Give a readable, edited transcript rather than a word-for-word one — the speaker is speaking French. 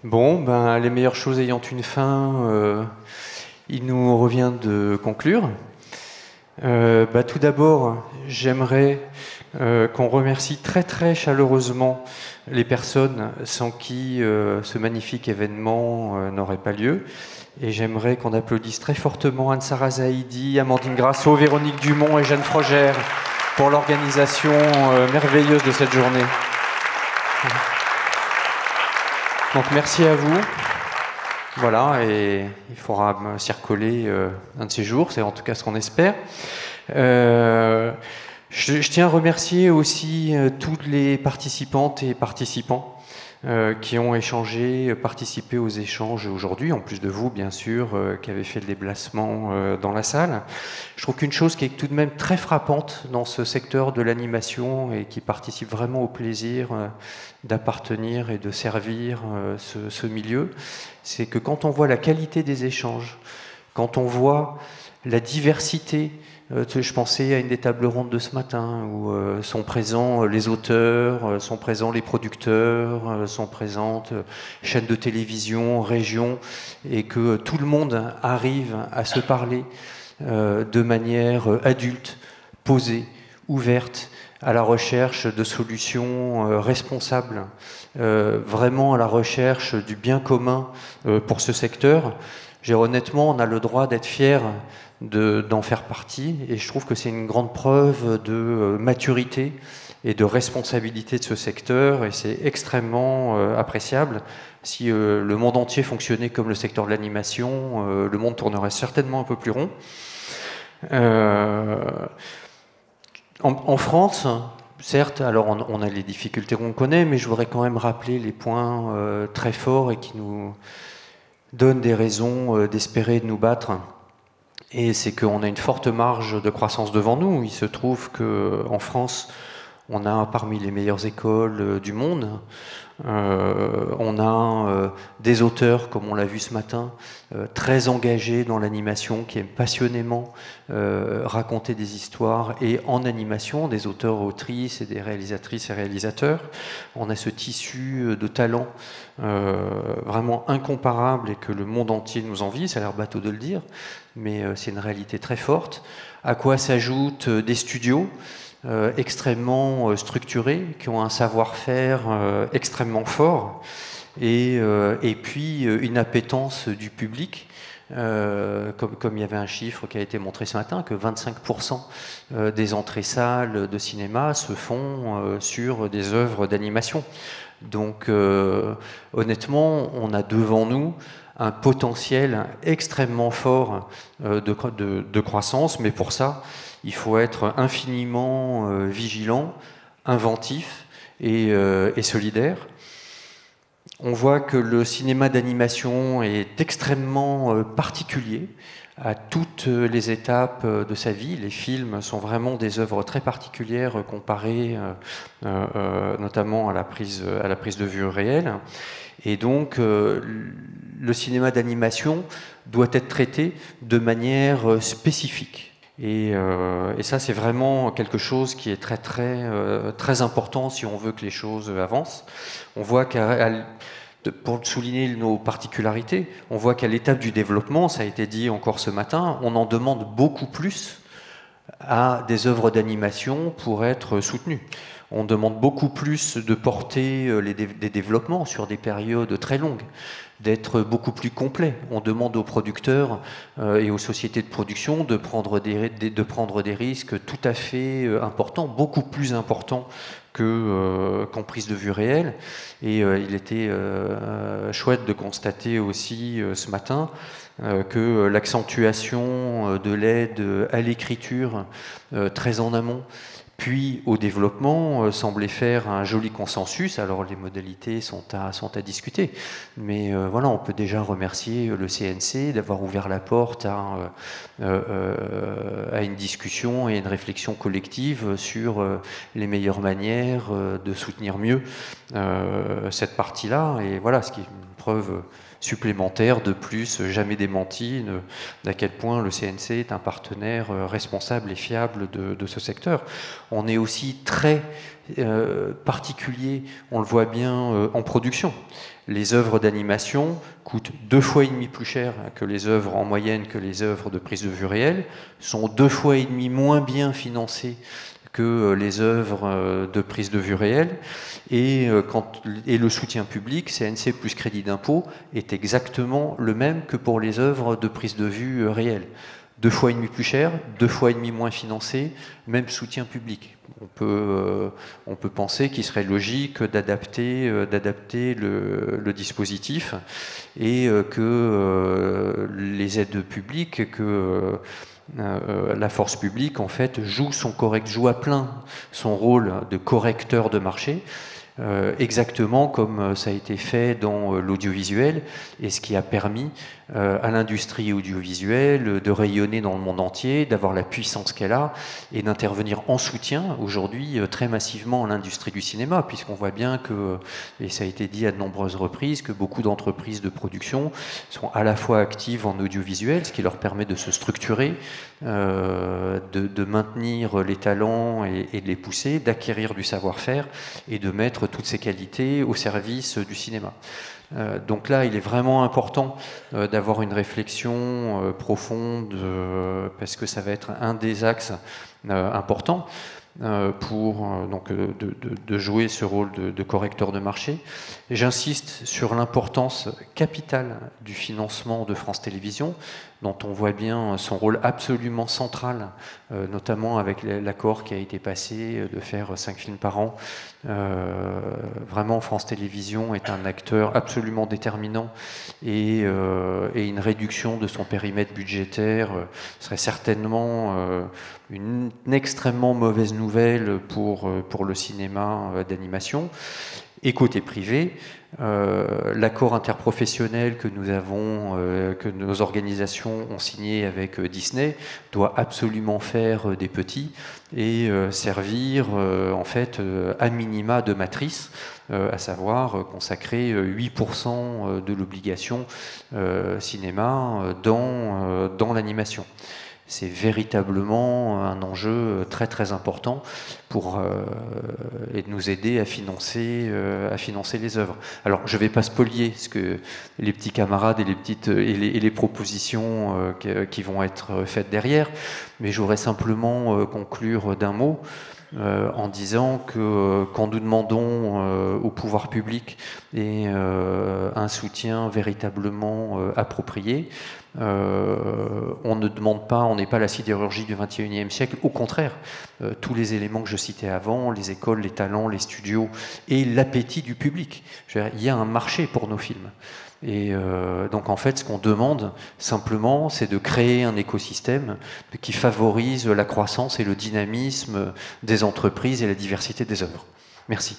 Bon, ben, les meilleures choses ayant une fin, il nous revient de conclure. Tout d'abord, j'aimerais qu'on remercie très très chaleureusement les personnes sans qui ce magnifique événement n'aurait pas lieu. Et j'aimerais qu'on applaudisse très fortement Anne-Sara Zaidi, Amandine Grasso, Véronique Dumont et Jeanne Frogère pour l'organisation merveilleuse de cette journée. Donc merci à vous. Voilà, et il faudra s'y recoller un de ces jours, c'est en tout cas ce qu'on espère. Je tiens à remercier aussi toutes les participantes et participants qui ont échangé, participé aux échanges aujourd'hui, en plus de vous, bien sûr, qui avez fait le déplacement dans la salle. Je trouve qu'une chose qui est tout de même très frappante dans ce secteur de l'animation et qui participe vraiment au plaisir d'appartenir et de servir ce milieu, c'est que quand on voit la qualité des échanges, quand on voit la diversité, je pensais à une des tables rondes de ce matin où sont présents les auteurs, sont présents les producteurs, sont présentes chaînes de télévision, régions, et que tout le monde arrive à se parler de manière adulte, posée, ouverte, à la recherche de solutions responsables, vraiment à la recherche du bien commun pour ce secteur. Honnêtement, on a le droit d'être fiers d'en faire partie, et je trouve que c'est une grande preuve de maturité et de responsabilité de ce secteur, et c'est extrêmement appréciable. Si le monde entier fonctionnait comme le secteur de l'animation, le monde tournerait certainement un peu plus rond. En France, certes, alors on a les difficultés qu'on connaît, mais je voudrais quand même rappeler les points très forts et qui nous donnent des raisons d'espérer de nous battre. Et c'est qu'on a une forte marge de croissance devant nous. Il se trouve qu'en France, on a parmi les meilleures écoles du monde. On a des auteurs, comme on l'a vu ce matin, très engagés dans l'animation, qui aiment passionnément raconter des histoires, et en animation, des auteurs, autrices et des réalisatrices et réalisateurs. On a ce tissu de talent vraiment incomparable et que le monde entier nous envie. Ça a l'air bateau de le dire, mais c'est une réalité très forte. À quoi s'ajoutent des studios extrêmement structurés, qui ont un savoir-faire extrêmement fort, et puis une appétence du public, comme il y avait un chiffre qui a été montré ce matin, que 25% des entrées salles de cinéma se font sur des œuvres d'animation. Donc honnêtement, on a devant nous un potentiel extrêmement fort de croissance, mais pour ça, il faut être infiniment vigilant, inventif et solidaire. On voit que le cinéma d'animation est extrêmement particulier à toutes les étapes de sa vie. Les films sont vraiment des œuvres très particulières comparées notamment à la prise de vue réelle. Et donc, le cinéma d'animation doit être traité de manière spécifique. Et ça, c'est vraiment quelque chose qui est très important si on veut que les choses avancent. On voit pour souligner nos particularités, on voit qu'à l'étape du développement, ça a été dit encore ce matin, on en demande beaucoup plus à des œuvres d'animation pour être soutenues. On demande beaucoup plus de porter des développements sur des périodes très longues, d'être beaucoup plus complet. On demande aux producteurs et aux sociétés de production de prendre des risques tout à fait importants, beaucoup plus importants qu'en prise de vue réelle. Et il était chouette de constater aussi ce matin que l'accentuation de l'aide à l'écriture très en amont, puis au développement, semblait faire un joli consensus. Alors les modalités sont à discuter, mais voilà, on peut déjà remercier le CNC d'avoir ouvert la porte à une discussion et une réflexion collective sur les meilleures manières de soutenir mieux cette partie-là. Et voilà, ce qui est une preuve supplémentaire de plus, jamais démenti, d'à quel point le CNC est un partenaire responsable et fiable de ce secteur. On est aussi très particulier, on le voit bien, en production. Les œuvres d'animation coûtent 2,5 fois plus cher que les œuvres en moyenne que les œuvres de prise de vue réelle, sont 2,5 fois moins bien financées que les œuvres de prise de vue réelle, et le soutien public, CNC plus crédit d'impôt, est exactement le même que pour les œuvres de prise de vue réelle. 2,5 fois plus cher, 2,5 fois moins financé, même soutien public. On peut penser qu'il serait logique d'adapter le dispositif, et que les aides publiques, que la force publique en fait joue à plein son rôle de correcteur de marché, exactement comme ça a été fait dans l'audiovisuel, et ce qui a permis à l'industrie audiovisuelle de rayonner dans le monde entier, d'avoir la puissance qu'elle a, et d'intervenir en soutien aujourd'hui très massivement à l'industrie du cinéma, puisqu'on voit bien que, et ça a été dit à de nombreuses reprises, que beaucoup d'entreprises de production sont à la fois actives en audiovisuel, ce qui leur permet de se structurer, de maintenir les talents et de les pousser, d'acquérir du savoir-faire et de mettre toutes ces qualités au service du cinéma. Donc là, il est vraiment important d'avoir une réflexion profonde, parce que ça va être un des axes importants pour de jouer ce rôle de correcteur de marché. J'insiste sur l'importance capitale du financement de France Télévisions, dont on voit bien son rôle absolument central, notamment avec l'accord qui a été passé de faire 5 films par an. Vraiment, France Télévisions est un acteur absolument déterminant, et une réduction de son périmètre budgétaire serait certainement une extrêmement mauvaise nouvelle pour le cinéma d'animation. Et côté privé, l'accord interprofessionnel que nous avons, que nos organisations ont signé avec Disney, doit absolument faire des petits et servir en fait à minima de matrice, à savoir consacrer 8% de l'obligation cinéma dans l'animation. C'est véritablement un enjeu très très important et de nous aider à financer les œuvres. Alors je ne vais pas spolier ce que les petits camarades et les propositions qui vont être faites derrière, mais je voudrais simplement conclure d'un mot. En disant que quand nous demandons au pouvoir public un soutien véritablement approprié, on ne demande pas, on n'est pas la sidérurgie du XXIe siècle, au contraire, tous les éléments que je citais avant, les écoles, les talents, les studios et l'appétit du public. Je veux dire, il y a un marché pour nos films. Et donc en fait, ce qu'on demande simplement, c'est de créer un écosystème qui favorise la croissance et le dynamisme des entreprises et la diversité des œuvres. Merci.